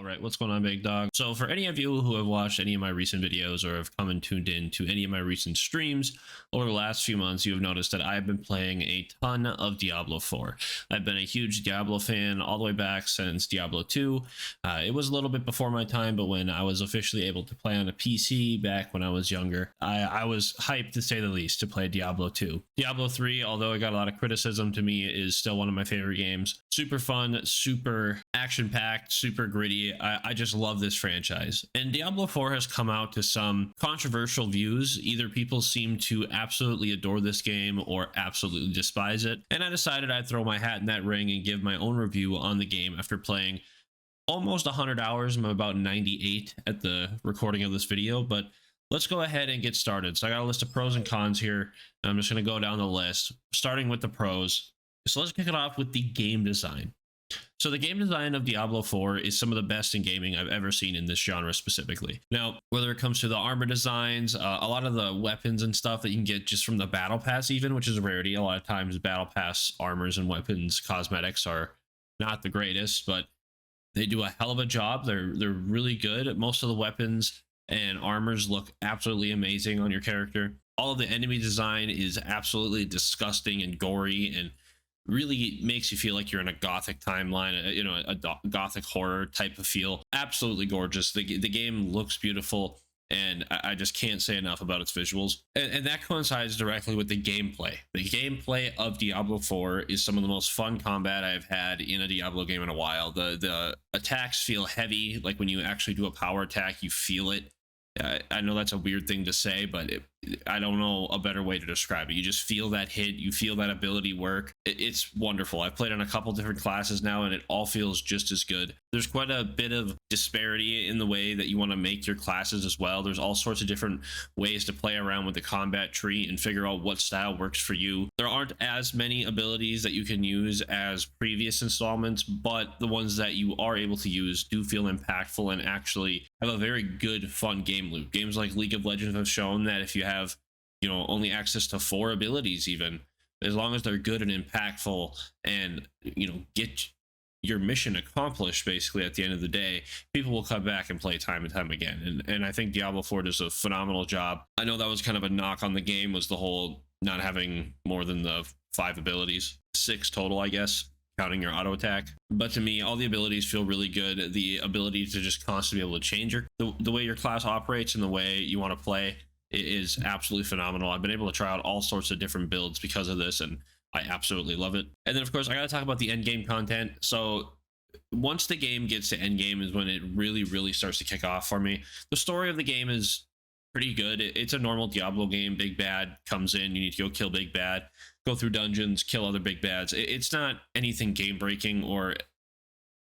Alright, what's going on, big dog? So for any of you who have watched any of my recent videos or have come and tuned in to any of my recent streams over the last few months, you have noticed that I've been playing a ton of Diablo 4. I've been a huge Diablo fan all the way back since Diablo 2. It was a little bit before my time, but when I was officially able to play on a PC back when I was younger, I was hyped, to say the least, to play Diablo 2. Diablo 3, although it got a lot of criticism, to me is still one of my favorite games. Super fun, super action-packed, super gritty. I just love this franchise. And Diablo 4 has come out to some controversial views. Either people seem to absolutely adore this game or absolutely despise it. And I decided I'd throw my hat in that ring and give my own review on the game after playing almost 100 hours. I'm about 98 at the recording of this video, but let's go ahead and get started. So I got a list of pros and cons here. I'm just going to go down the list, starting with the pros. So let's kick it off with the game design. So the game design of Diablo 4 is some of the best in gaming I've ever seen in this genre specifically. Now, whether it comes to the armor designs, a lot of the weapons and stuff that you can get just from the battle pass even, which is a rarity. A lot of times battle pass armors and weapons cosmetics are not the greatest, but they do a hell of a job. They're really good. Most of the weapons and armors look absolutely amazing on your character. All of the enemy design is absolutely disgusting and gory and really makes you feel like you're in a gothic timeline, you know, a gothic horror type of feel. Absolutely gorgeous. The game looks beautiful, and I just can't say enough about its visuals. And that coincides directly with the gameplay. The gameplay of Diablo 4 is some of the most fun combat I've had in a Diablo game in a while. The attacks feel heavy, like when you actually do a power attack, you feel it. I know that's a weird thing to say, but I don't know a better way to describe it. You just feel that hit, you feel that ability work. It's wonderful. I've played on a couple different classes now, and it all feels just as good. There's quite a bit of disparity in the way that you want to make your classes as well. There's all sorts of different ways to play around with the combat tree and figure out what style works for you. There aren't as many abilities that you can use as previous installments, but the ones that you are able to use do feel impactful and actually have a very good, fun game loop. Games like League of Legends have shown that if you have, you know, only access to 4 abilities even, as long as they're good and impactful and, you know, get your mission accomplished basically at the end of the day, people will come back and play time and time again. And I think Diablo 4 does a phenomenal job. I know that was kind of a knock on the game, was the whole not having more than the 5 abilities, 6 total, I guess, counting your auto attack. But to me, all the abilities feel really good. The ability to just constantly be able to change the way your class operates and the way you want to play is absolutely phenomenal. I've been able to try out all sorts of different builds because of this, and I absolutely love it. And then of course I gotta talk about the end game content. So once the game gets to end game is when it really starts to kick off for me. The story of the game is pretty good. It's a normal Diablo game. Big bad comes in, you need to go kill big bad, go through dungeons, kill other big bads. It's not anything game breaking or,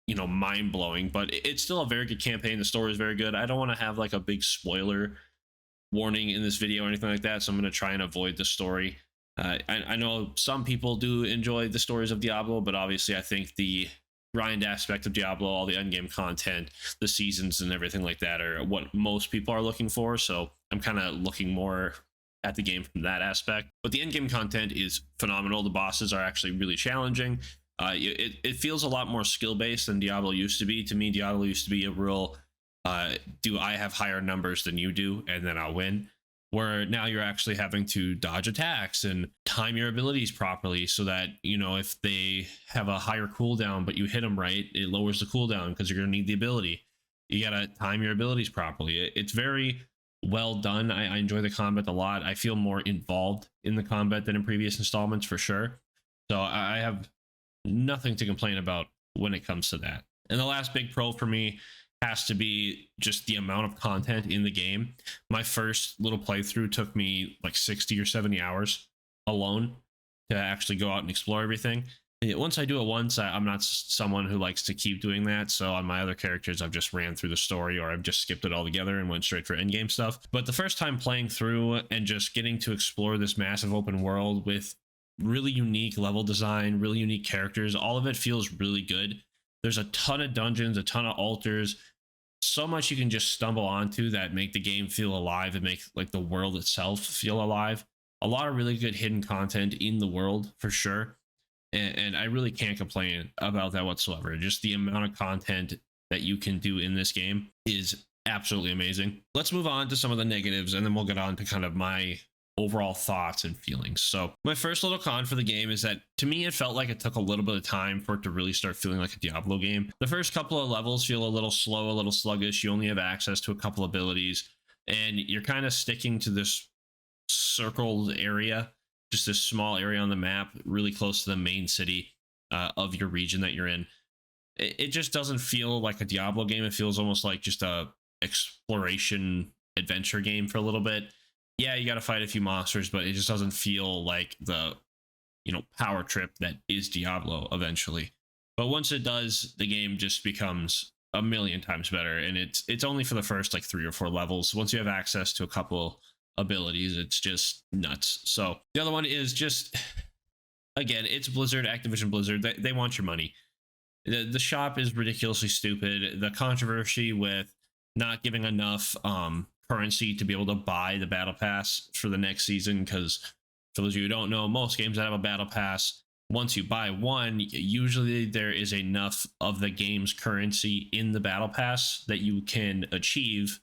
you know, mind blowing, but it's still a very good campaign. The story is very good. I don't want to have like a big spoiler warning in this video or anything like that, so I'm going to try and avoid the story. I know some people do enjoy the stories of Diablo, but obviously I think the grind aspect of Diablo, all the endgame content, the seasons and everything like that are what most people are looking for, so I'm kind of looking more at the game from that aspect. But the endgame content is phenomenal. The bosses are actually really challenging. It feels a lot more skill-based than Diablo used to be. To me, Diablo used to be a real do I have higher numbers than you do and then I'll win, where now you're actually having to dodge attacks and time your abilities properly so that, you know, if they have a higher cooldown but you hit them right, it lowers the cooldown because you're going to need the ability. You got to time your abilities properly. It's very well done. I enjoy the combat a lot. I feel more involved in the combat than in previous installments for sure, so I have nothing to complain about when it comes to that. And the last big pro for me has to be just the amount of content in the game. My first little playthrough took me like 60 or 70 hours alone to actually go out and explore everything. And once I do it once, I'm not someone who likes to keep doing that. So on my other characters, I've just ran through the story or I've just skipped it altogether and went straight for endgame stuff. But the first time playing through and just getting to explore this massive open world with really unique level design, really unique characters, all of it feels really good. There's a ton of dungeons, a ton of altars, so much you can just stumble onto that make the game feel alive and make like the world itself feel alive. A lot of really good hidden content in the world for sure. And I really can't complain about that whatsoever. Just the amount of content that you can do in this game is absolutely amazing. Let's move on to some of the negatives, and then we'll get on to kind of my overall thoughts and feelings. So my first little con for the game is that to me it felt like it took a little bit of time for it to really start feeling like a Diablo game. The first couple of levels feel a little slow, a little sluggish. You only have access to a couple abilities, and you're kind of sticking to this circled area, just this small area on the map, really close to the main city of your region that you're in. It just doesn't feel like a Diablo game. It feels almost like just a exploration adventure game for a little bit. Yeah, you got to fight a few monsters, but it just doesn't feel like the, you know, power trip that is Diablo eventually. But once it does, the game just becomes a million times better, and it's only for the first like 3 or 4 levels. Once you have access to a couple abilities, it's just nuts. So the other one is just, again, it's Blizzard, Activision Blizzard. They want your money. The shop is ridiculously stupid. The controversy with not giving enough currency to be able to buy the battle pass for the next season, because for those of you who don't know, most games that have a battle pass, once you buy one, usually there is enough of the game's currency in the battle pass that you can achieve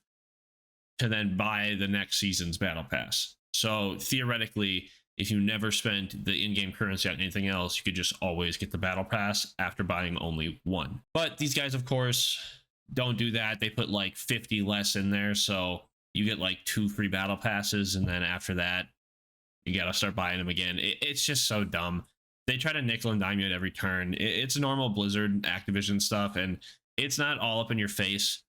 to then buy the next season's battle pass. So theoretically, if you never spent the in-game currency on anything else, you could just always get the battle pass after buying only one. But these guys, of course, don't do that. They put like 50 less in there, so you get like 2 free battle passes, and then after that you gotta start buying them again. It's just so dumb. They try to nickel and dime you at every turn. It's normal Blizzard Activision stuff, and it's not all up in your face.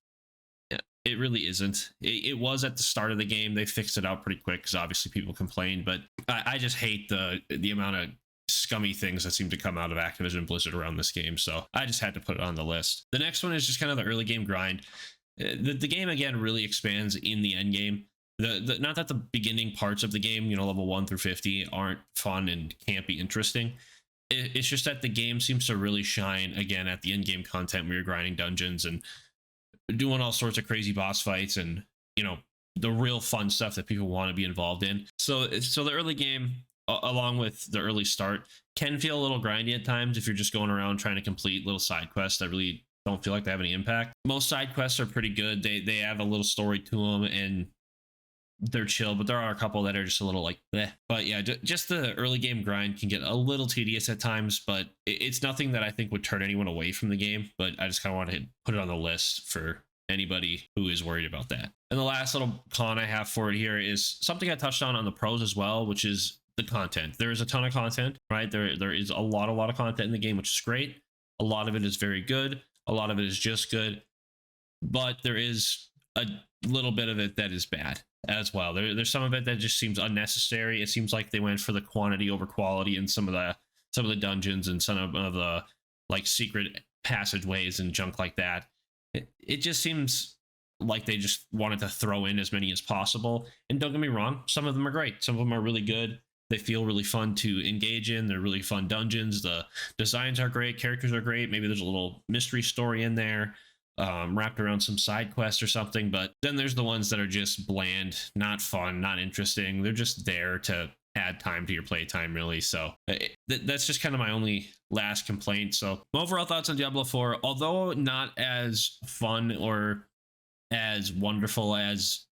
It really isn't. It was at the start of the game. They fixed it out pretty quick because obviously people complained, but I just hate the amount of scummy things that seem to come out of Activision Blizzard around this game, so I just had to put it on the list. The next one is just kind of the early game grind. The game, again, really expands in the end game. Not that the beginning parts of the game, you know, level 1 through 50, aren't fun and can't be interesting. It's just that the game seems to really shine, again, at the end game content where you're grinding dungeons and doing all sorts of crazy boss fights and, you know, the real fun stuff that people want to be involved in. So the early game, along with the early start, can feel a little grindy at times if you're just going around trying to complete little side quests that really don't feel like they have any impact. Most side quests are pretty good. They have a little story to them and they're chill, but there are a couple that are just a little like bleh. But yeah, just the early game grind can get a little tedious at times, but it's nothing that I think would turn anyone away from the game. But I just kind of want to put it on the list for anybody who is worried about that. And the last little con I have for it here is something I touched on the pros as well, which is the content. There is a ton of content, right? There is a lot of content in the game, which is great. A lot of it is very good. A lot of it is just good, but there is a little bit of it that is bad as well. There's some of it that just seems unnecessary. It seems like they went for the quantity over quality in some of the dungeons and some of the like secret passageways and junk like that. It just seems like they just wanted to throw in as many as possible. And don't get me wrong, some of them are great. Some of them are really good. They feel really fun to engage in. They're really fun dungeons. The designs are great. Characters are great. Maybe there's a little mystery story in there wrapped around some side quest or something. But then there's the ones that are just bland, not fun, not interesting. They're just there to add time to your playtime, really. So that's just kind of my only last complaint. So my overall thoughts on Diablo 4, although not as fun or as wonderful as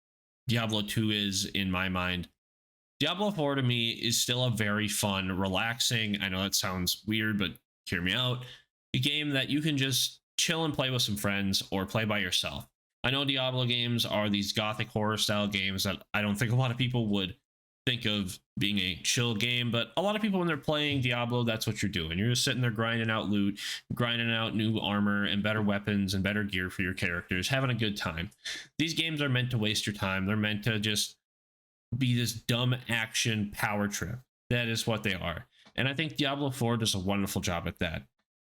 Diablo 2 is in my mind, Diablo 4 to me is still a very fun, relaxing, I know that sounds weird, but hear me out, a game that you can just chill and play with some friends or play by yourself. I know Diablo games are these gothic horror style games that I don't think a lot of people would think of being a chill game, but a lot of people when they're playing Diablo, that's what you're doing. You're just sitting there grinding out loot, grinding out new armor and better weapons and better gear for your characters, having a good time. These games are meant to waste your time. They're meant to just be this dumb action power trip. That is what they are. And I think Diablo 4 does a wonderful job at that.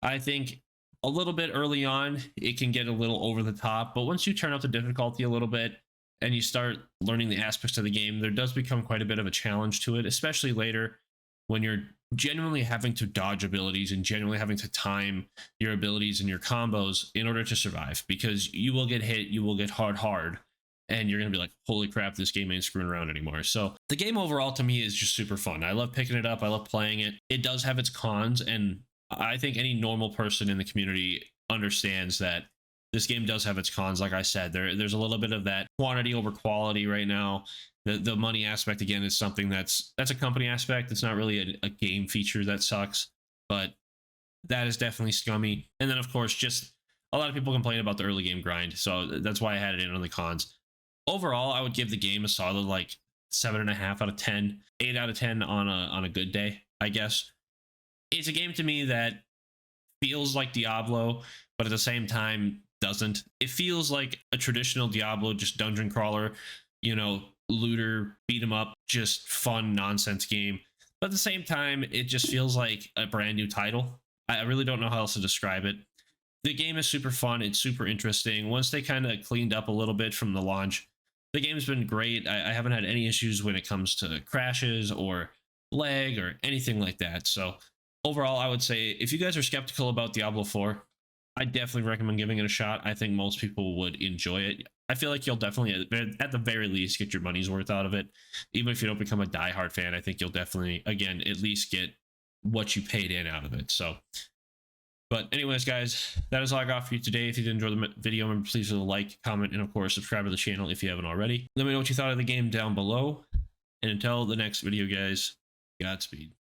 I think a little bit early on, it can get a little over the top, but once you turn up the difficulty a little bit and you start learning the aspects of the game, there does become quite a bit of a challenge to it, especially later when you're genuinely having to dodge abilities and genuinely having to time your abilities and your combos in order to survive, because you will get hit, you will get hard, and you're going to be like, holy crap, this game ain't screwing around anymore. So the game overall to me is just super fun. I love picking it up. I love playing it. It does have its cons, and I think any normal person in the community understands that this game does have its cons. Like I said, there's a little bit of that quantity over quality right now. The money aspect, again, is something that's a company aspect. It's not really a game feature that sucks, but that is definitely scummy. And then, of course, just a lot of people complain about the early game grind, so that's why I had it in on the cons. Overall, I would give the game a solid like 7.5 out of 10, 8 out of 10 on a good day, I guess. It's a game to me that feels like Diablo, but at the same time doesn't. It feels like a traditional Diablo, just dungeon crawler, you know, looter, beat 'em up, just fun nonsense game. But at the same time, it just feels like a brand new title. I really don't know how else to describe it. The game is super fun. It's super interesting. Once they kind of cleaned up a little bit from the launch, the game's been great. I haven't had any issues when it comes to crashes or lag or anything like that. So overall, I would say if you guys are skeptical about Diablo 4, I definitely recommend giving it a shot. I think most people would enjoy it. I feel like you'll definitely, at the very least, get your money's worth out of it. Even if you don't become a diehard fan, I think you'll definitely, again, at least get what you paid in out of it. So, but anyways, guys, that is all I got for you today. If you did enjoy the video, remember, please leave a like, comment, and of course, subscribe to the channel if you haven't already. Let me know what you thought of the game down below. And until the next video, guys, Godspeed.